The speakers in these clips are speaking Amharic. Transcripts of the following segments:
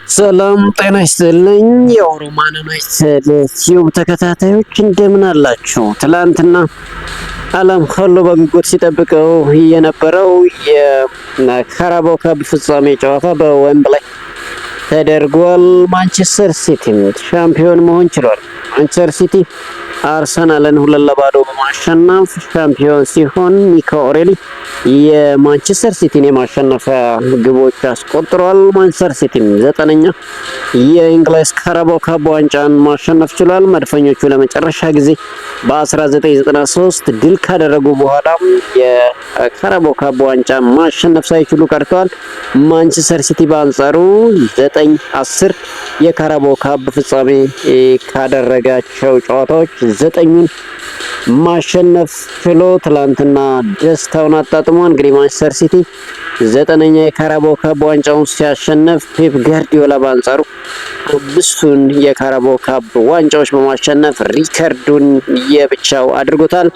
ሰላም ጤና ይስጥልኝ። የኦሮማን ዩናይትድ ቲዩብ ተከታታዮች እንደምን አላችሁ? ትላንትና ዓለም ሁሉ በጉጉት ሲጠብቀው የነበረው የካራባኦ ካፕ ፍጻሜ ጨዋታ በዌምብላይ ተደርጓል። ማንቸስተር ሲቲ ሻምፒዮን መሆን ችሏል። ማንቸስተር ሲቲ አርሰናልን 2-0 በማሸነፍ ሻምፒዮን ሲሆን ኒኮ ኦሬሊ የማንቸስተር ሲቲን የማሸነፊያ ግቦች አስቆጥሯል። ማንቸስተር ሲቲ 9ኛ የእንግሊዝ ካራባኦ ካፕ ዋንጫን ማሸነፍ ችሏል። መድፈኞቹ ለመጨረሻ ጊዜ በ1993 ድል ካደረጉ በኋላ የካራባኦ ካፕ ዋንጫ ማሸነፍ ሳይችሉ ቀርተዋል። ማንቸስተር ሲቲ በአንጻሩ 9-10 የካራባኦ ካፕ ፍጻሜ ካደረጋቸው ጨዋታዎች 9ኙን ማሸነፍ ችሎ ትላንትና ደስታውን አጣጥሟል። እንግዲህ ማንቸስተር ሲቲ 9ኛ የካራባኦ ካፕ ዋንጫውን ሲያሸነፍ ፔፕ ጋርዲዮላ በአንጻሩ 5ቱን የካራባኦ ካፕ ዋንጫዎች በማሸነፍ ሪከርዱን የብቻው አድርጎታል።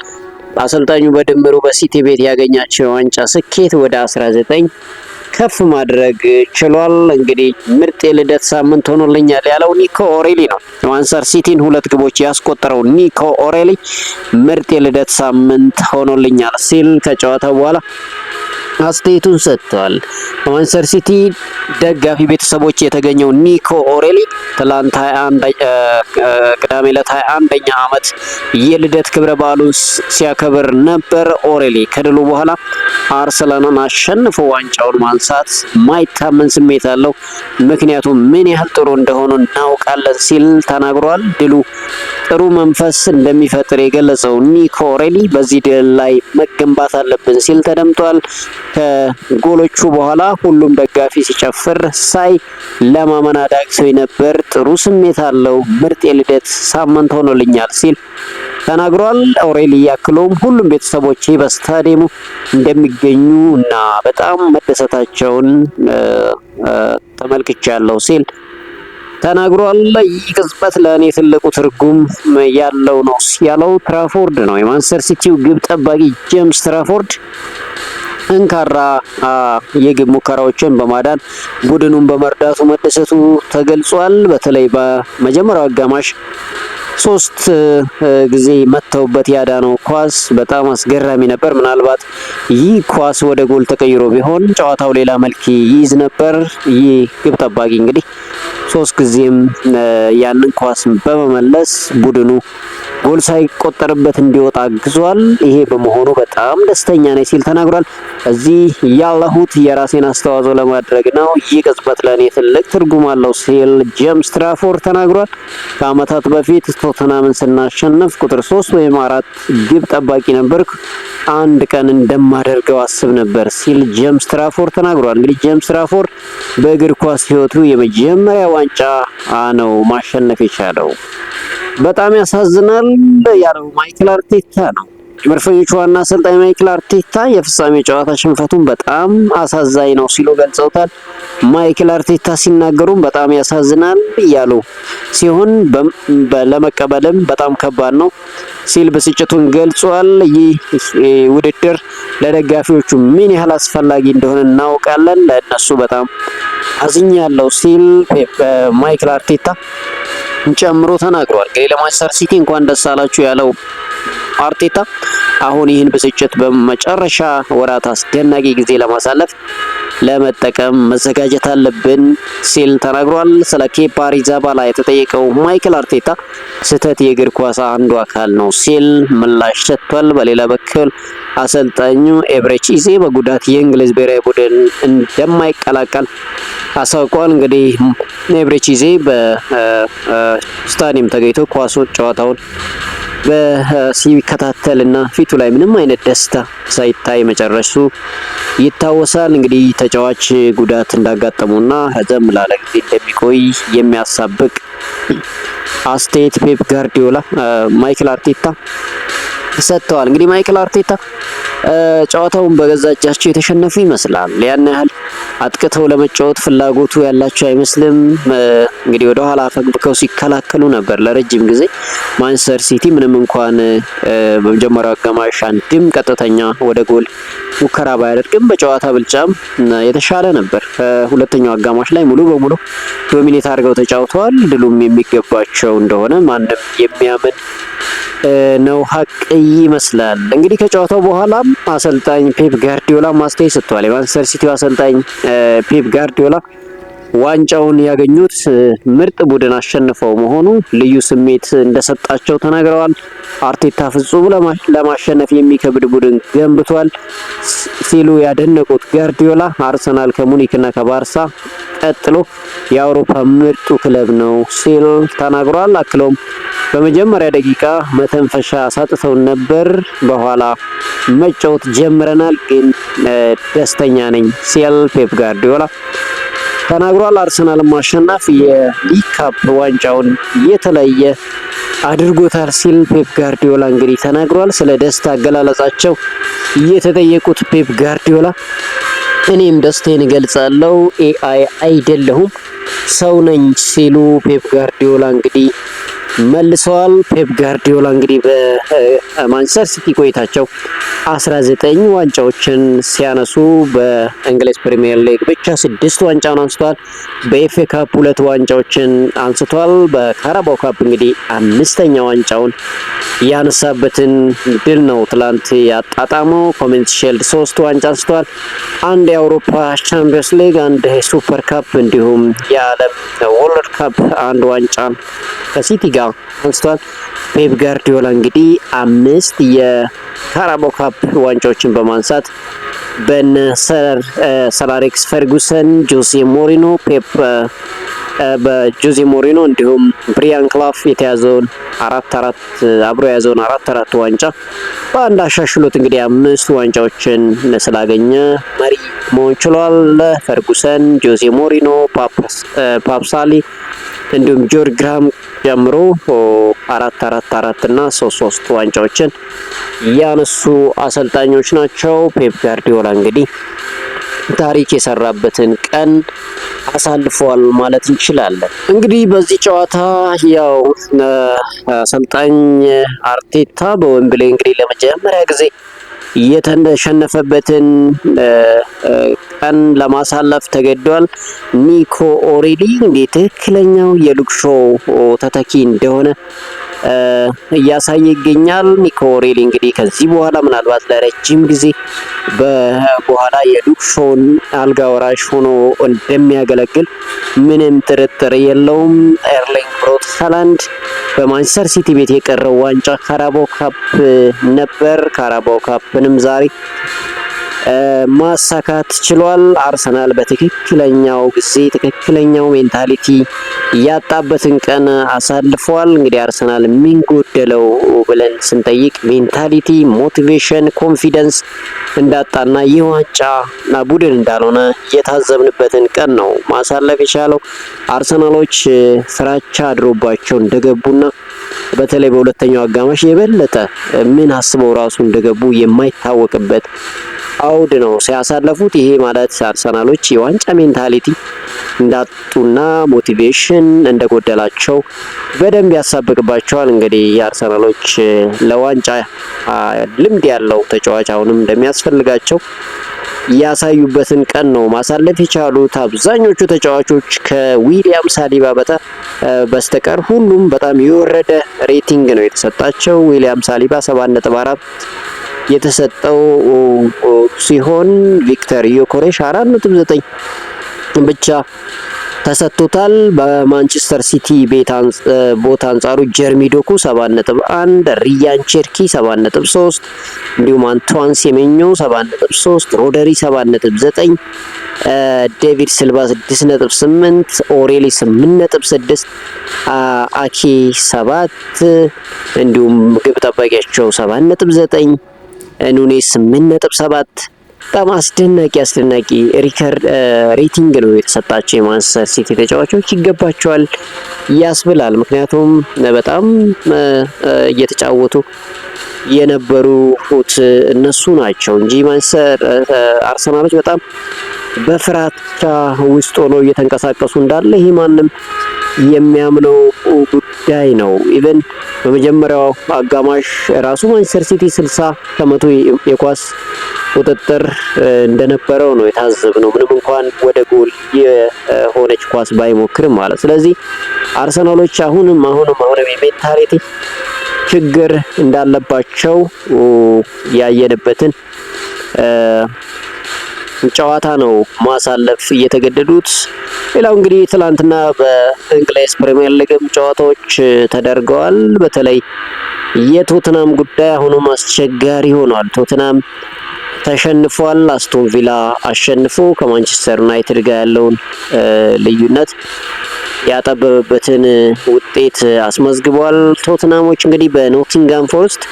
አሰልጣኙ በድምሩ በሲቲ ቤት ያገኛቸው የዋንጫ ስኬት ወደ 19 ከፍ ማድረግ ችሏል። እንግዲህ ምርጥ የልደት ሳምንት ሆኖልኛል ያለው ኒኮ ኦሬሊ ነው። ማንቸስተር ሲቲን 2 ግቦች ያስቆጠረው ኒኮ ኦሬሊ ምርጥ የልደት ሳምንት ሆኖልኛል ሲል ከጨዋታው በኋላ አስተያየቱን ሰጥቷል። ማንቸስተር ሲቲ ደጋፊ ቤተሰቦች የተገኘው ኒኮ ኦሬሊ ትላንት ቅዳሜ ዕለት 21ኛ ዓመት የልደት ክብረ በዓሉን ሲያከብር ነበር። ኦሬሊ ከድሉ በኋላ አርሰናልን አሸንፎ ዋንጫውን ማንሳት ማይታመን ስሜት አለው፣ ምክንያቱም ምን ያህል ጥሩ እንደሆኑ እናውቃለን ሲል ተናግሯል። ድሉ ጥሩ መንፈስ እንደሚፈጥር የገለጸው ኒኮ ኦሬሊ በዚህ ድል ላይ መገንባት አለብን ሲል ተደምጧል። ከጎሎቹ በኋላ ሁሉም ደጋፊ ሲጨፍር ሳይ ለማመን አዳግቶኝ ነበር። ጥሩ ስሜት አለው። ምርጥ የልደት ሳምንት ሆኖልኛል ሲል ተናግሯል። ኦሬሊ ያክሎም ሁሉም ቤተሰቦቼ በስታዲየሙ እንደሚገኙ እና በጣም መደሰታቸውን ተመልክቻለሁ ሲል ተናግሯል። ይህ ቅጽበት ለእኔ ትልቁ ትርጉም ያለው ነው ያለው ትራፎርድ ነው። የማንቸስተር ሲቲው ግብ ጠባቂ ጄምስ ትራፎርድ ጠንካራ የግብ ሙከራዎችን በማዳን ቡድኑን በመርዳቱ መደሰቱ ተገልጿል። በተለይ በመጀመሪያው አጋማሽ 3 ጊዜ መተውበት ያዳነው ኳስ በጣም አስገራሚ ነበር። ምናልባት ይህ ኳስ ወደ ጎል ተቀይሮ ቢሆን ጨዋታው ሌላ መልክ ይይዝ ነበር። ይህ ግብ ጠባቂ እንግዲህ 3 ጊዜም ያንን ኳስ በመመለስ ቡድኑ ጎል ሳይቆጠርበት እንዲወጣ አግዟል። ይሄ በመሆኑ በጣም ደስተኛ ነኝ ሲል ተናግሯል። እዚህ ያለሁት የራሴን አስተዋጽኦ ለማድረግ ነው። ይህ ቅጽበት ለእኔ ትልቅ ትርጉም አለው ሲል ጄምስ ትራፎርድ ተናግሯል። ከዓመታት በፊት ቶተናምን ስናሸንፍ ቁጥር 3 ወይም 4 ግብ ጠባቂ ነበርኩ። አንድ ቀን እንደማደርገው አስብ ነበር ሲል ጄምስ ትራፎርድ ተናግሯል። እንግዲህ ጄምስ ትራፎርድ በእግር ኳስ ሕይወቱ የመጀመሪያ ዋንጫ ነው ማሸነፍ የቻለው። በጣም ያሳዝናል ያለው ማይክል አርቴታ ነው። የመድፈኞቹ ዋና አሰልጣኝ ማይክል አርቴታ የፍጻሜ ጨዋታ ሽንፈቱን በጣም አሳዛኝ ነው ሲሉ ገልጸውታል። ማይክል አርቴታ ሲናገሩም በጣም ያሳዝናል ያሉ ሲሆን ለመቀበልም በጣም ከባድ ነው ሲል ብስጭቱን ገልጿል። ይህ ውድድር ለደጋፊዎቹ ምን ያህል አስፈላጊ እንደሆነ እናውቃለን፣ ለእነሱ በጣም አዝኛለሁ ሲል ማይክል አርቴታ ጨምሮ ተናግሯል። እንግዲህ ለማንቸስተር ሲቲ እንኳን ደስ አላችሁ ያለው አርቴታ አሁን ይህን ብስጭት በመጨረሻ ወራት አስደናቂ ጊዜ ለማሳለፍ ለመጠቀም መዘጋጀት አለብን ሲል ተናግሯል። ስለ ኬፓ አሪዛባላጋ የተጠየቀው ማይክል አርቴታ ስህተት የእግር ኳስ አንዱ አካል ነው ሲል ምላሽ ሰጥቷል። በሌላ በኩል አሰልጣኙ ኤብሬቺ ኢዜ በጉዳት የእንግሊዝ ብሔራዊ ቡድን እንደማይቀላቀል አሳውቋል። እንግዲህ ኤብሬቺ ኢዜ በስታዲየም ተገኝቶ ኳሱን ጨዋታውን ሲከታተልና ፊቱ ላይ ምንም አይነት ደስታ ሳይታይ መጨረሱ ይታወሳል። እንግዲህ ተጫዋች ጉዳት እንዳጋጠሙና ረዘም ላለ ጊዜ እንደሚቆይ የሚያሳብቅ አስተያየት ፔፕ ጋርዲዮላ ማይክል አርቴታ ሰጥተዋል። እንግዲህ ማይክል አርቴታ ጨዋታውን በገዛ እጃቸው የተሸነፉ ይመስላል። ያን ያህል አጥቅተው ለመጫወት ፍላጎቱ ያላቸው አይመስልም። እንግዲህ ወደ ኋላ አፈግፍገው ሲከላከሉ ነበር ለረጅም ጊዜ። ማንቸስተር ሲቲ ምንም እንኳን በመጀመሪያው አጋማሽ አንድም ቀጥተኛ ወደ ጎል ሙከራ ባያደርግም በጨዋታ ብልጫም የተሻለ ነበር። ሁለተኛው አጋማሽ ላይ ሙሉ በሙሉ ዶሚኔት አድርገው ተጫውተዋል። ድሉም የሚገባቸው እንደሆነ ማንም የሚያምን ነው ሀቅ ይመስላል። እንግዲህ ከጨዋታው በኋላም አሰልጣኝ ፔፕ ጋርዲዮላ ማስተያየት ሰጥቷል። የማንቸስተር ሲቲው አሰልጣኝ ፔፕ ጋርዲዮላ ዋንጫውን ያገኙት ምርጥ ቡድን አሸንፈው መሆኑ ልዩ ስሜት እንደሰጣቸው ተናግረዋል። አርቴታ ፍጹም ለማሸነፍ የሚከብድ ቡድን ገንብቷል ሲሉ ያደነቁት ጋርዲዮላ አርሰናል ከሙኒክ እና ከባርሳ ቀጥሎ የአውሮፓ ምርጡ ክለብ ነው ሲል ተናግሯል። አክለውም በመጀመሪያ ደቂቃ መተንፈሻ ሳጥተው ነበር፣ በኋላ መጫወት ጀምረናል፣ ግን ደስተኛ ነኝ ሲል ፔፕ ጋርዲዮላ ተናግሯል። አርሰናል ማሸነፍ የሊግ ካፕ ዋንጫውን የተለየ አድርጎታል ሲል ፔፕ ጋርዲዮላ እንግዲህ ተናግሯል። ስለ ደስታ አገላለጻቸው የተጠየቁት ፔፕ ጋርዲዮላ እኔም ደስታዬን እገልጻለሁ፣ ኤአይ አይደለሁም ሰው ነኝ ሲሉ ፔፕ ጋርዲዮላ እንግዲህ መልሰዋል። ፔፕ ጋርዲዮላ እንግዲህ በማንቸስተር ሲቲ ቆይታቸው 19 ዋንጫዎችን ሲያነሱ በእንግሊዝ ፕሪሚየር ሊግ ብቻ 6 ዋንጫውን አንስተዋል። በኤፍኤ ካፕ 2 ዋንጫዎችን አንስቷል። በካራባው ካፕ እንግዲህ 5ኛ ዋንጫውን ያነሳበትን ድል ነው ትላንት ያጣጣመው። ኮሜንት ሺልድ 3 ዋንጫ አንስተዋል። አንድ የአውሮፓ ቻምፒየንስ ሊግ፣ አንድ ሱፐር ካፕ እንዲሁም የዓለም ወርልድ ካፕ አንድ ዋንጫ ከሲቲ ጋር አንስቷል። ፔፕ ጋርዲዮላ እንግዲህ 5 የካራባው ካፕ ዋንጫዎችን በማንሳት በነ ሰር አሌክስ ፈርጉሰን፣ ጆዜ ሞሪኖ በጆዜ ሞሪኖ እንዲሁም ብሪያን ክላፍ የተያዘውን 4-4 አብሮ የያዘውን 4-4 ዋንጫ በአንድ አሻሽሎት እንግዲህ 5 ዋንጫዎችን ስላገኘ መሪ መሆን ችሏል። ፈርጉሰን፣ ጆዜ ሞሪኖ፣ ፓፕሳሊ እንዲሁም ጆርጅ ግራም ጀምሮ 4-4-4 እና 3-3 ዋንጫዎችን ያነሱ አሰልጣኞች ናቸው። ፔፕ ጋርዲዮላ እንግዲህ ታሪክ የሰራበትን ቀን አሳልፈዋል ማለት እንችላለን። እንግዲህ በዚህ ጨዋታ ያው አሰልጣኝ አርቴታ በዌምብሌይ እንግዲህ ለመጀመሪያ ጊዜ የተሸነፈበትን ቀን ለማሳለፍ ተገዷል። ኒኮ ኦሬሊ እንግዲህ ትክክለኛው የሉክ ሾው ተተኪ እንደሆነ እያሳየ ይገኛል። ኒኮ ኦሬሊ እንግዲህ ከዚህ በኋላ ምናልባት ለረጅም ጊዜ በኋላ የሉክ ሾውን አልጋ ወራሽ ሆኖ እንደሚያገለግል ምንም ጥርጥር የለውም። ኤርሊንግ ብሮት ሃላንድ በማንቸስተር ሲቲ ቤት የቀረው ዋንጫ ካራባው ካፕ ነበር። ካራባው ካፕንም ዛሬ ማሳካት ችሏል። አርሰናል በትክክለኛው ጊዜ ትክክለኛው ሜንታሊቲ ያጣበትን ቀን አሳልፏል። እንግዲህ አርሰናል ምን ጎደለው ብለን ስንጠይቅ ሜንታሊቲ፣ ሞቲቬሽን፣ ኮንፊደንስ እንዳጣና የዋንጫ ቡድን እንዳልሆነ የታዘብንበትን ቀን ነው ማሳለፍ የቻለው። አርሰናሎች ፍራቻ አድሮባቸው እንደገቡና በተለይ በሁለተኛው አጋማሽ የበለጠ ምን አስበው ራሱ እንደገቡ የማይታወቅበት አውድ ነው ሲያሳለፉት። ይሄ ማለት አርሰናሎች የዋንጫ ሜንታሊቲ እንዳጡና ሞቲቬሽን እንደጎደላቸው በደንብ ያሳብቅባቸዋል። እንግዲህ የአርሰናሎች ለዋንጫ ልምድ ያለው ተጫዋች አሁንም እንደሚያስፈልጋቸው ያሳዩበትን ቀን ነው ማሳለፍ የቻሉት። አብዛኞቹ ተጫዋቾች ከዊሊያም ሳሊባ በስተቀር ሁሉም በጣም የወረደ ሬቲንግ ነው የተሰጣቸው። ዊሊያም ሳሊባ 7.4 የተሰጠው ሲሆን ቪክተር ዮኬሬሽ 4.9 ብቻ ተሰጥቶታል። በማንቸስተር ሲቲ ቦታ አንጻሩ ጀርሚ ዶኩ 7.1፣ ሪያን ቼርኪ 7.3፣ እንዲሁም አንቷን ሴሜኞ 7.3፣ ሮደሪ 7.9፣ ዴቪድ ሲልቫ 6.8፣ ኦሬሊ 8.6፣ አኬ 7፣ እንዲሁም ግብ ጠባቂያቸው 7.9፣ ኑኔስ 8.7። በጣም አስደናቂ ሬቲንግ ነው የተሰጣቸው። የማንቸስተር ሲቲ ተጫዋቾች ይገባቸዋል ያስብላል። ምክንያቱም በጣም እየተጫወቱ የነበሩት እነሱ ናቸው እንጂ አርሰናሎች በጣም በፍራቻ ውስጥ ሆነው እየተንቀሳቀሱ እንዳለ ይሄ ማንም የሚያምነው ጉዳይ ነው። ኢቨን በመጀመሪያው አጋማሽ ራሱ ማንቸስተር ሲቲ 60% የኳስ ቁጥጥር እንደነበረው ነው የታዘብነው፣ ምንም እንኳን ወደ ጎል የሆነች ኳስ ባይሞክርም ማለት። ስለዚህ አርሰናሎች አሁንም የሜንታሊቲ ችግር እንዳለባቸው ያየንበትን ጨዋታ ነው ማሳለፍ እየተገደዱት። ሌላው እንግዲህ ትላንትና በእንግሊዝ ፕሪሚየር ሊግም ጨዋታዎች ተደርገዋል። በተለይ የቶትናም ጉዳይ አሁንም አስቸጋሪ ሆኗል። ቶትናም ተሸንፏል። አስቶን ቪላ አሸንፎ ከማንቸስተር ዩናይትድ ጋር ያለውን ልዩነት ያጠበበበትን ውጤት አስመዝግቧል። ቶትናሞች እንግዲህ በኖቲንጋም ፎረስት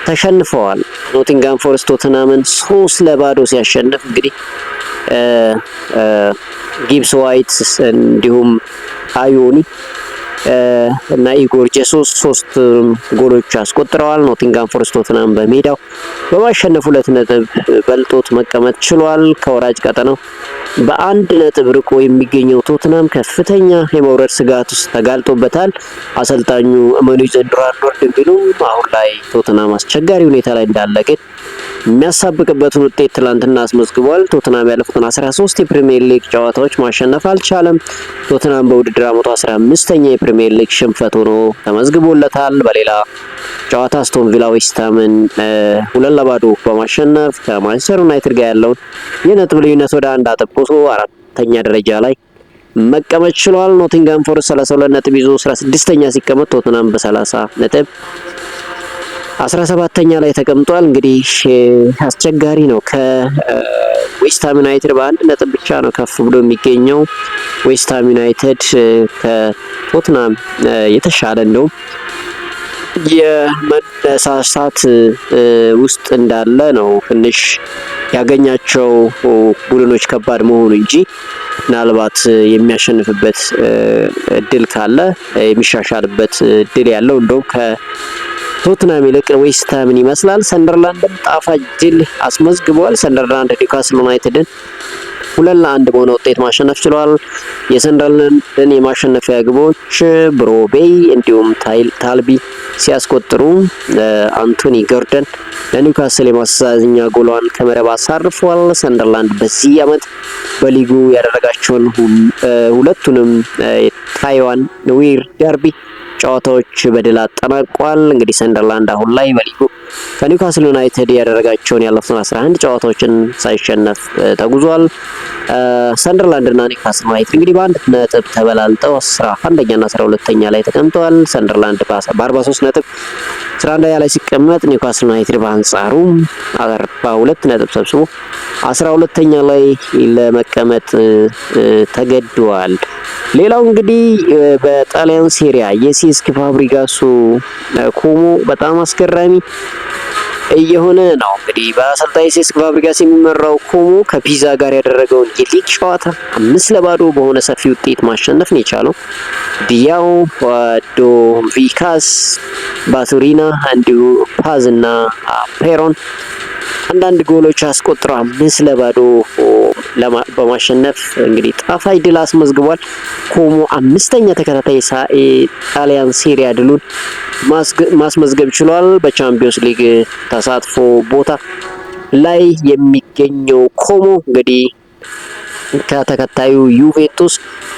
ተሸንፈዋል። ኖቲንጋም ፎረስት ቶትናምን 3-0 ሲያሸንፍ እንግዲህ ጊብስ ዋይት እንዲሁም አዮኒ እና ኢጎር ጄሱስ 3 ጎሎች አስቆጥረዋል። ኖቲንጋም ፎረስት ቶትናም በሜዳው በማሸነፍ 2 ነጥብ በልጦት መቀመጥ ችሏል። ከወራጅ ቀጠናው በ1 ነጥብ ርቆ የሚገኘው ቶትናም ከፍተኛ የመውረድ ስጋት ውስጥ ተጋልጦበታል። አሰልጣኙ እመኑ ዘንድሮ አንወርድም ቢሉም አሁን ላይ ቶትናም አስቸጋሪ ሁኔታ ላይ እንዳለ ግን የሚያሳብቅበትን ውጤት ትላንትና አስመዝግቧል። ቶትናም ያለፉትን 13 የፕሪሚየር ሊግ ጨዋታዎች ማሸነፍ አልቻለም። ቶትናም በውድድር ዓመቱ 15ኛ የፕሪሚየር ሊግ ሽንፈት ሆኖ ተመዝግቦለታል። በሌላ ጨዋታ አስቶን ቪላ ዌስትሃምን 2-0 በማሸነፍ ከማንቸስተር ዩናይትድ ጋር ያለውን የነጥብ ልዩነት ወደ 1 አጥብቆ 4ኛ ደረጃ ላይ መቀመጥ ችሏል። ኖቲንጋም ፎረስት 32 ነጥብ ይዞ 16ኛ ሲቀመጥ ቶትናም በ30 ነጥብ 17ኛ ላይ ተቀምጧል። እንግዲህ አስቸጋሪ ነው። ከዌስትሃም ዩናይትድ በ1 ነጥብ ብቻ ነው ከፍ ብሎ የሚገኘው። ዌስትሃም ዩናይትድ ከቶትናም የተሻለ እንደውም የመነሳሳት ውስጥ እንዳለ ነው። ትንሽ ያገኛቸው ቡድኖች ከባድ መሆኑ እንጂ ምናልባት የሚያሸንፍበት እድል ካለ የሚሻሻልበት እድል ያለው እንደውም ቶትናም ይልቅ ዌስትሃምን ይመስላል። ሰንደርላንድም ጣፋጭ ድል አስመዝግቧል። ሰንደርላንድ ኒውካስል ዩናይትድን 2-1 በሆነ ውጤት ማሸነፍ ችሏል። የሰንደርላንድን የማሸነፊያ ግቦች ብሮቤይ እንዲሁም ታልቢ ሲያስቆጥሩ አንቶኒ ጎርደን ለኒውካስል የማስተዛዘኛ ጎሏን ከመረብ አሳርፏል። ሰንደርላንድ በዚህ ዓመት በሊጉ ያደረጋቸውን ሁለቱንም ታይዋን ዊር ደርቢ ጨዋታዎች በድል አጠናቋል። እንግዲህ ሰንደርላንድ አሁን ላይ በሊጉ ከኒውካስል ዩናይትድ ያደረጋቸውን ያለፉትን 11 ጨዋታዎችን ሳይሸነፍ ተጉዟል። ሰንደርላንድ እና ኒውካስል ዩናይትድ እንግዲህ በ1 ነጥብ ተበላልጠው 11ኛ እና 12ኛ ላይ ተቀምጠዋል። ሰንደርላንድ በ43 ነጥብ 11ኛ ላይ ሲቀመጥ ኒውካስል ዩናይትድ በአንጻሩ 42 ነጥብ ሰብስቦ 12ኛ ላይ ለመቀመጥ ተገዷል። ሌላው እንግዲህ በጣሊያን ሴሪያ የሲስክ ፋብሪጋሱ ኮሞ በጣም አስገራሚ እየሆነ ነው። እንግዲህ በአሰልጣኝ ሴስክ ፋብሪጋስ የሚመራው ኮሞ ከፒዛ ጋር ያደረገውን የሊግ ጨዋታ 5-0 በሆነ ሰፊ ውጤት ማሸነፍ ነው የቻለው። ዲያው ዶቪካስ፣ ባቱሪና እንዲሁ ፓዝ እና ፔሮን አንዳንድ ጎሎች አስቆጥረው 5-0 በማሸነፍ እንግዲህ ጣፋጭ ድል አስመዝግቧል። ኮሞ 5ኛ ተከታታይ ጣሊያን ሴሪያ ድሉን ማስመዝገብ ችሏል። በቻምፒዮንስ ሊግ ተሳትፎ ቦታ ላይ የሚገኘው ኮሞ እንግዲህ ከተከታዩ ዩቬንቱስ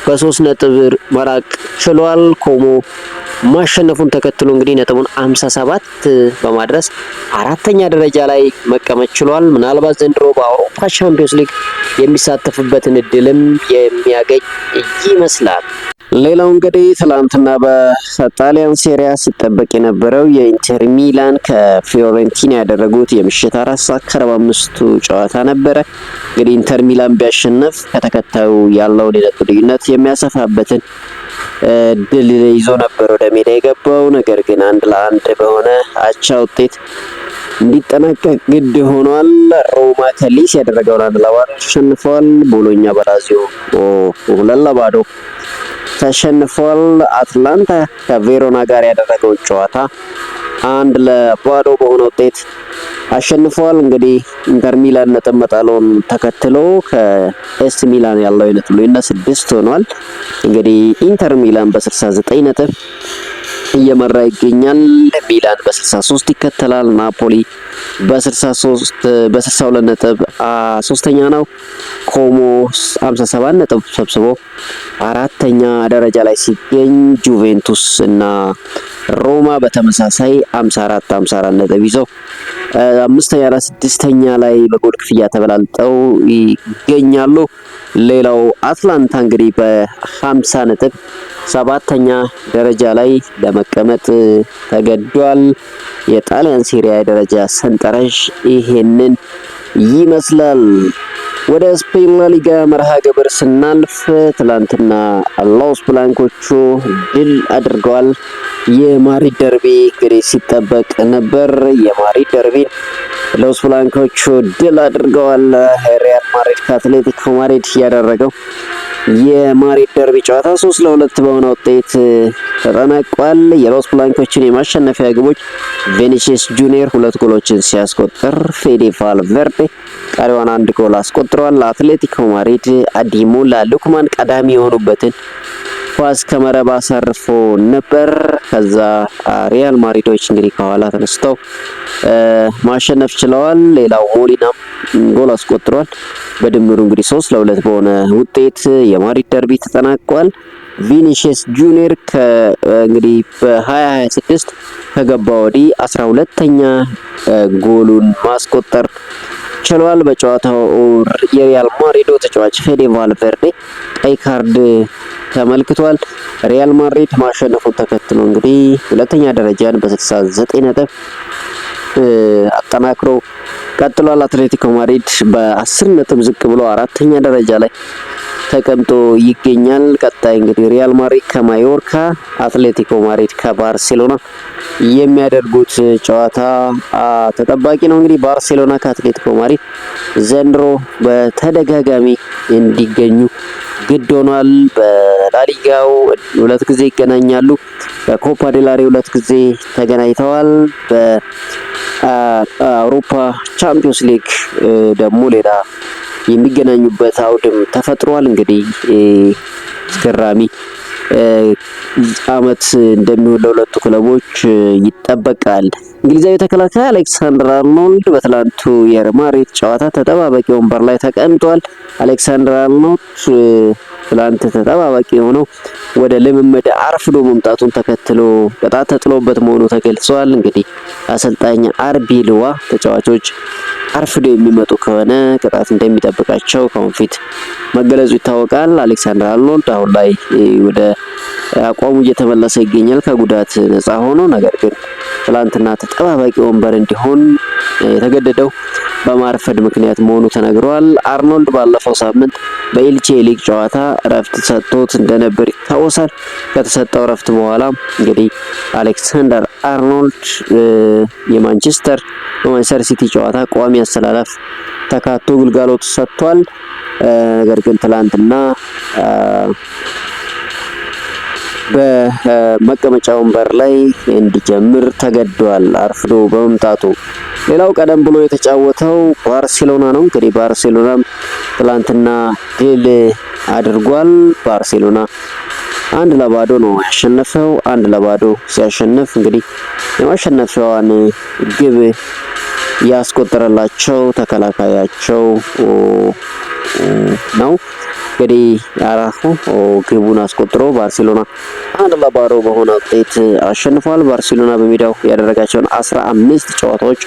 በ3 ነጥብ መራቅ ችሏል። ኮሞ ማሸነፉን ተከትሎ እንግዲህ ነጥቡን 57 በማድረስ 4ኛ ደረጃ ላይ መቀመጥ ችሏል። ምናልባት ዘንድሮ በአውሮፓ ቻምፒዮንስ ሊግ የሚሳተፍበትን እድልም የሚያገኝ ይመስላል። ሌላው እንግዲህ ትላንትና በጣሊያን ሴሪያ ሲጠበቅ የነበረው የኢንተር ሚላን ከፊዮሬንቲና ያደረጉት የምሽት 4:45 ጨዋታ ነበረ። እንግዲህ ኢንተር ሚላን ቢያሸንፍ ከተከታዩ ያለውን የነጥብ ልዩነት የሚያሰፋበትን ድል ይዞ ነበር ወደ ሜዳ የገባው። ነገር ግን 1-1 በሆነ አቻ ውጤት እንዲጠናቀቅ ግድ ሆኗል። ሮማ ከሊስ ያደረገውን 1-0 አሸንፏል። ቦሎኛ በላዚዮ 2-0 ተሸንፏል። አትላንታ ከቬሮና ጋር ያደረገውን ጨዋታ አንድ ለባዶ በሆነ ውጤት አሸንፏል። እንግዲህ ኢንተር ሚላን ነጥብ መጣሉን ተከትሎ ከኤስ ሚላን ያለው የነጥብ ልዩነት 6 ሆኗል። እንግዲህ ኢንተር ሚላን በ69 ነጥብ እየመራ ይገኛል። ሚላን በ63 ይከተላል። ናፖሊ በ62 ነጥብ ሶስተኛ ነው። ኮሞ 57 ነጥብ ሰብስቦ አራተኛ ደረጃ ላይ ሲገኝ ጁቬንቱስ እና ሮማ በተመሳሳይ 54 ነጥብ ይዘው አምስተኛና ስድስተኛ ላይ በጎል ክፍያ ተበላልጠው ይገኛሉ። ሌላው አትላንታ እንግዲህ በ50 ነጥብ ሰባተኛ ደረጃ ላይ ለመቀመጥ ተገዷል። የጣሊያን ሴሪያ ደረጃ ሰንጠረዥ ይሄንን ይመስላል። ወደ ስፔን ላሊጋ መርሃ ግብር ስናልፍ ትላንትና ሎስ ብላንኮቹ ድል አድርገዋል። የማድሪድ ደርቢ እንግዲህ ሲጠበቅ ነበር። የማድሪድ ደርቢን ሎስ ብላንኮቹ ድል አድርገዋል። ሪያል ማድሪድ ከአትሌቲኮ ማድሪድ ያደረገው የማድሪድ ደርቢ ጨዋታ 3-2 በሆነ ውጤት ተጠናቋል። የሎስ ብላንኮችን የማሸነፊያ ግቦች ቪኒሲየስ ጁኒየር 2 ጎሎችን ሲያስቆጥር ፌዴ ቫልቬርዴ ቀሪዋን 1 ጎል አስቆጥረዋል። አትሌቲኮ ማድሪድ አዲሞላ ሉክማን ቀዳሚ የሆኑበትን ኳስ ከመረብ አሳርፎ ነበር። ከዛ ሪያል ማድሪዶች እንግዲህ ከኋላ ተነስተው ማሸነፍ ችለዋል። ሌላው ሞሊናም ጎል አስቆጥሯል። በድምሩ እንግዲህ 3-2 በሆነ ውጤት የማድሪድ ደርቢ ተጠናቋል። ቪኒሲየስ ጁኒየር እንግዲህ በ2026 ከገባ ወዲህ 12ኛ ጎሉን ማስቆጠር ችሏል። በጨዋታው የሪያል ማድሪድ ተጫዋች ፌዴ ቫልቬርዴ ቀይ ካርድ ተመልክቷል። ሪያል ማድሪድ ማሸነፉን ተከትሎ እንግዲህ ሁለተኛ ደረጃን በ69 ነጥብ አጠናክሮ ቀጥሏል። አትሌቲኮ ማድሪድ በ10 ነጥብ ዝቅ ብሎ አራተኛ ደረጃ ላይ ተቀምጦ ይገኛል። ቀጣይ እንግዲህ ሪያል ማድሪድ ከማዮርካ፣ አትሌቲኮ ማድሪድ ከባርሴሎና የሚያደርጉት ጨዋታ ተጠባቂ ነው። እንግዲህ ባርሴሎና ከአትሌቲኮ ማድሪድ ዘንድሮ በተደጋጋሚ እንዲገኙ ግድ ሆኗል። በላሊጋው 2 ጊዜ ይገናኛሉ። በኮፓ ዴላሬ 2 ጊዜ ተገናኝተዋል። በአውሮፓ ቻምፒዮንስ ሊግ ደግሞ ሌላ የሚገናኙበት አውድም ተፈጥሯል። እንግዲህ አስገራሚ አመት እንደሚሆን ለሁለቱ ክለቦች ይጠበቃል። እንግሊዛዊ ተከላካይ አሌክሳንደር አርኖልድ በትላንቱ የሪያል ማድሪድ ጨዋታ ተጠባባቂ ወንበር ላይ ተቀምጧል። አሌክሳንደር አርኖልድ ትላንት ተጠባባቂ ሆነው ወደ ልምምድ አርፍዶ መምጣቱን ተከትሎ ቅጣት ተጥሎበት መሆኑ ተገልጿል። እንግዲህ አሰልጣኝ አርቢ ልዋ ተጫዋቾች አርፍዶ የሚመጡ ከሆነ ቅጣት እንደሚጠብቃቸው ከአሁን ፊት መገለጹ ይታወቃል። አሌክሳንደር አርኖልድ አሁን ላይ ወደ አቋሙ እየተመለሰ ይገኛል ከጉዳት ነፃ ሆኖ። ነገር ግን ትላንትና ተጠባባቂ ወንበር እንዲሆን የተገደደው በማርፈድ ምክንያት መሆኑ ተነግሯል። አርኖልድ ባለፈው ሳምንት በኤልቼ ሊግ ጨዋታ እረፍት ሰጥቶት እንደነበር ይታወሳል። ከተሰጠው እረፍት በኋላ እንግዲህ አሌክሳንደር አርኖልድ የማንቸስተር ሲቲ ጨዋታ ቋሚ አሰላለፍ ተካቶ ግልጋሎት ሰጥቷል። ነገር ግን ትላንትና በመቀመጫ ወንበር ላይ እንዲጀምር ተገዷል አርፍዶ በመምጣቱ። ሌላው ቀደም ብሎ የተጫወተው ባርሴሎና ነው። እንግዲህ ባርሴሎናም ትላንትና ድል አድርጓል። ባርሴሎና 1-0 ነው ያሸነፈው። 1-0 ሲያሸንፍ እንግዲህ የማሸነፊያዋን ግብ ያስቆጠረላቸው ተከላካያቸው ነው። እንግዲህ አራሁ ግቡን አስቆጥሮ ባርሴሎና 1-0 በሆነ ውጤት አሸንፏል። ባርሴሎና በሜዳው ያደረጋቸውን 15 ጨዋታዎች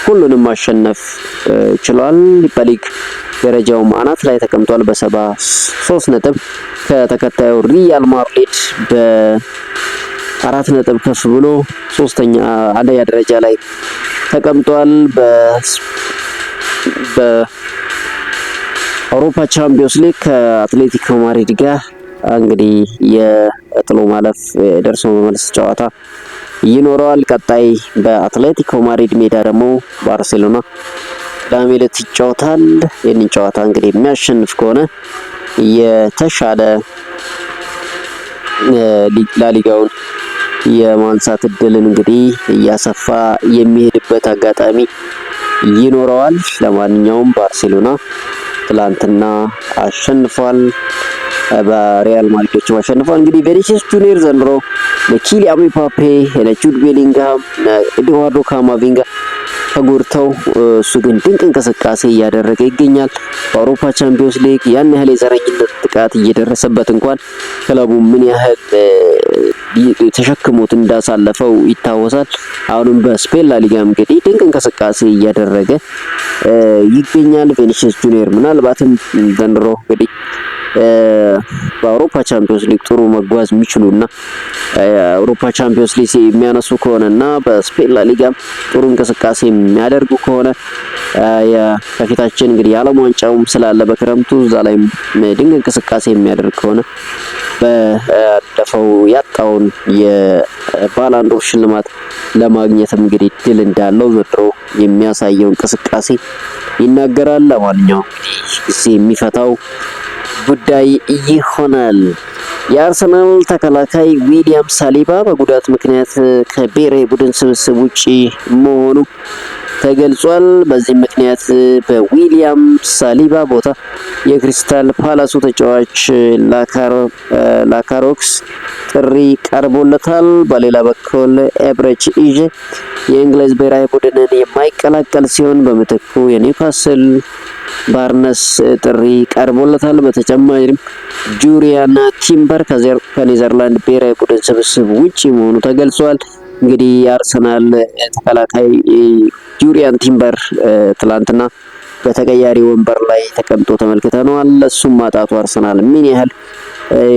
ሁሉንም ማሸነፍ ችሏል። በሊግ ደረጃውም አናት ላይ ተቀምጧል በ73 ነጥብ ከተከታዩ ሪያል ማድሪድ በ4 ነጥብ ከፍ ብሎ አንደኛ ደረጃ ላይ ተቀምጧል። በአውሮፓ ቻምፒዮንስ ሊግ ከአትሌቲኮ ማድሪድ ጋር እንግዲህ የጥሎ ማለፍ ደርሶ መመለስ ጨዋታ ይኖረዋል። ቀጣይ በአትሌቲኮ ማድሪድ ሜዳ ደግሞ ባርሴሎና ቅዳሜ ዕለት ይጫወታል። ይህንን ጨዋታ እንግዲህ የሚያሸንፍ ከሆነ የተሻለ ላሊጋውን የማንሳት እድልን እንግዲህ እያሰፋ የሚሄድበት አጋጣሚ ይኖረዋል። ለማንኛውም ባርሴሎና ትላንትና አሸንፏል። በሪያል ማድሪዶች አሸንፏል። እንግዲህ ቪኒሲየስ ጁኒየር ዘንድሮ ለኪሊያን ምባፔ፣ ለጁድ ቤሊንግሃም፣ ኤድዋርዶ ካማቪንጋ ተጎድተው እሱ ግን ድንቅ እንቅስቃሴ እያደረገ ይገኛል። በአውሮፓ ቻምፒዮንስ ሊግ ያን ያህል የዘረኝነት ጥቃት እየደረሰበት እንኳን ክለቡ ምን ያህል ተሸክሞት እንዳሳለፈው ይታወሳል። አሁንም በስፔን ላሊጋ እንግዲህ ድንቅ እንቅስቃሴ እያደረገ ይገኛል። ቪኒሲየስ ጁኒየር ምናልባትም ዘንድሮ እንግዲህ በአውሮፓ ቻምፒዮንስ ሊግ ጥሩ መጓዝ የሚችሉና አውሮፓ ቻምፒዮንስ ሊግ የሚያነሱ ከሆነና በስፔን ላሊጋ ጥሩ እንቅስቃሴ የሚያደርጉ ከሆነ ከፊታችን እንግዲህ የዓለም ዋንጫውም ስላለ በክረምቱ እዛ ላይ ድንቅ እንቅስቃሴ የሚያደርግ ከሆነ ባለፈው ያጣውን የባላንዶር ሽልማት ለማግኘትም እንግዲህ ድል እንዳለው ዘንድሮ የሚያሳየው እንቅስቃሴ ይናገራል። ለማንኛውም ጊዜ የሚፈታው ጉዳይ ይሆናል። የአርሰናል ተከላካይ ዊሊያም ሳሊባ በጉዳት ምክንያት ከብሔራዊ ቡድን ስብስብ ውጪ መሆኑ ተገልጿል። በዚህ ምክንያት በዊሊያም ሳሊባ ቦታ የክሪስታል ፓላሱ ተጫዋች ላካሮክስ ጥሪ ቀርቦለታል። በሌላ በኩል ኤብረች ኢዤ የእንግሊዝ ብሔራዊ ቡድንን የማይቀላቀል ሲሆን በምትኩ የኒውካስል ባርነስ ጥሪ ቀርቦለታል። በተጨማሪም ጁሪያን ቲምበር ከኔዘርላንድ ብሔራዊ ቡድን ስብስብ ውጪ መሆኑ ተገልጿል። እንግዲህ የአርሰናል ተከላካይ ጁሪያን ቲምበር ትላንትና በተቀያሪ ወንበር ላይ ተቀምጦ ተመልክተነዋል። እሱም ማጣቱ አርሰናል ምን ያህል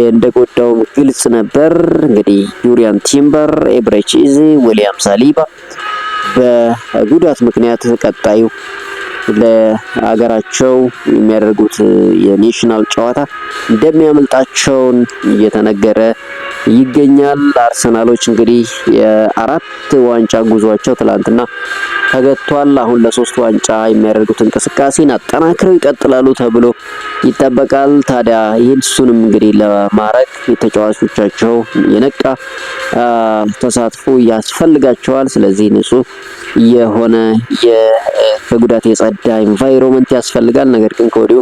እንደጎዳው ግልጽ ነበር። እንግዲህ ጁሪያን ቲምበር፣ ኤብረች ኢዜ፣ ዊሊያም ሳሊባ በጉዳት ምክንያት ቀጣዩ ለሀገራቸው የሚያደርጉት የኔሽናል ጨዋታ እንደሚያመልጣቸውን እየተነገረ ይገኛል። አርሰናሎች እንግዲህ የአራት ዋንጫ ጉዟቸው ትላንትና ተገቷል። አሁን ለሶስት ዋንጫ የሚያደርጉት እንቅስቃሴን አጠናክረው ይቀጥላሉ ተብሎ ይጠበቃል። ታዲያ ይህንሱንም እንግዲህ ለማድረግ የተጫዋቾቻቸው የነቃ ተሳትፎ ያስፈልጋቸዋል። ስለዚህ ንጹህ የሆነ ከጉዳት የጸዳ ኢንቫይሮንመንት ያስፈልጋል። ነገር ግን ከወዲሁ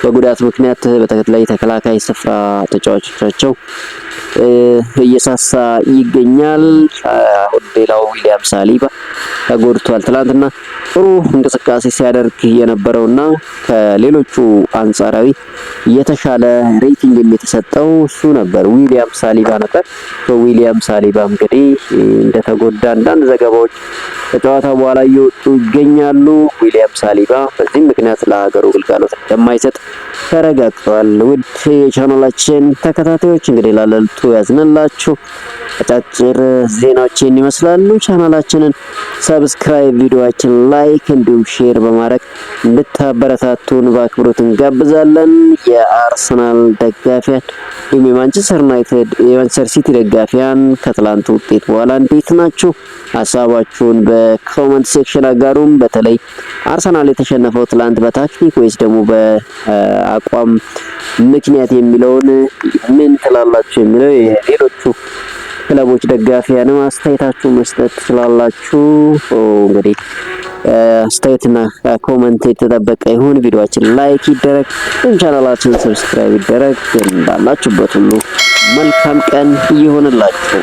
በጉዳት ምክንያት በተከታታይ ተከላካይ ስፍራ ተጫዋቾቻቸው እየሳሳ ይገኛል። አሁን ሌላው ዊሊያም ሳሊባ ተጎድቷል። ትላንትና ጥሩ እንቅስቃሴ ሲያደርግ የነበረውና ከሌሎቹ አንጻራዊ የተሻለ ሬቲንግ የተሰጠው እሱ ነበር፣ ዊሊያም ሳሊባ ነበር። በዊሊያም ሳሊባ እንግዲህ እንደተጎዳ አንዳንድ ዘገባዎች ከጨዋታ በኋላ እየወጡ ይገኛሉ። ዊሊያም ሳሊባ በዚህ ምክንያት ለሀገሩ ግልጋሎት እንደማይሰጥ ተረጋግጧል። ውድ የቻናላችን ተከታታዮች እንግዲህ ላለልቱ ያዝነላችሁ አጫጭር ዜናዎችን ይመስላሉ። ቻናላችንን ሰብስክራይብ፣ ቪዲዮአችን ላይክ እንዲሁም ሼር በማድረግ እንድታበረታቱን በአክብሮት እንጋብዛለን። የአርሰናል ደጋፊያን እንዲሁም የማንቸስተር ዩናይትድ የማንቸስተር ሲቲ ደጋፊያን ከትላንቱ ውጤት በኋላ እንዴት ናችሁ? ሀሳባችሁን በኮሜንት ሴክሽን አጋሩም። በተለይ አርሰናል የተሸነፈው ትላንት በታክቲክ ወይስ ደግሞ በአቋም ምክንያት የሚለውን ምን ትላላችሁ የሚለው የሌሎቹ ክለቦች ደጋፊያንም አስተያየታችሁ መስጠት ትችላላችሁ። እንግዲህ አስተያየትና ኮሜንት የተጠበቀ ይሁን። ቪዲዮአችን ላይክ ይደረግ፣ ቻናላችንን ሰብስክራይብ ይደረግ። ባላችሁበት ሁሉ መልካም ቀን ይሁንላችሁ።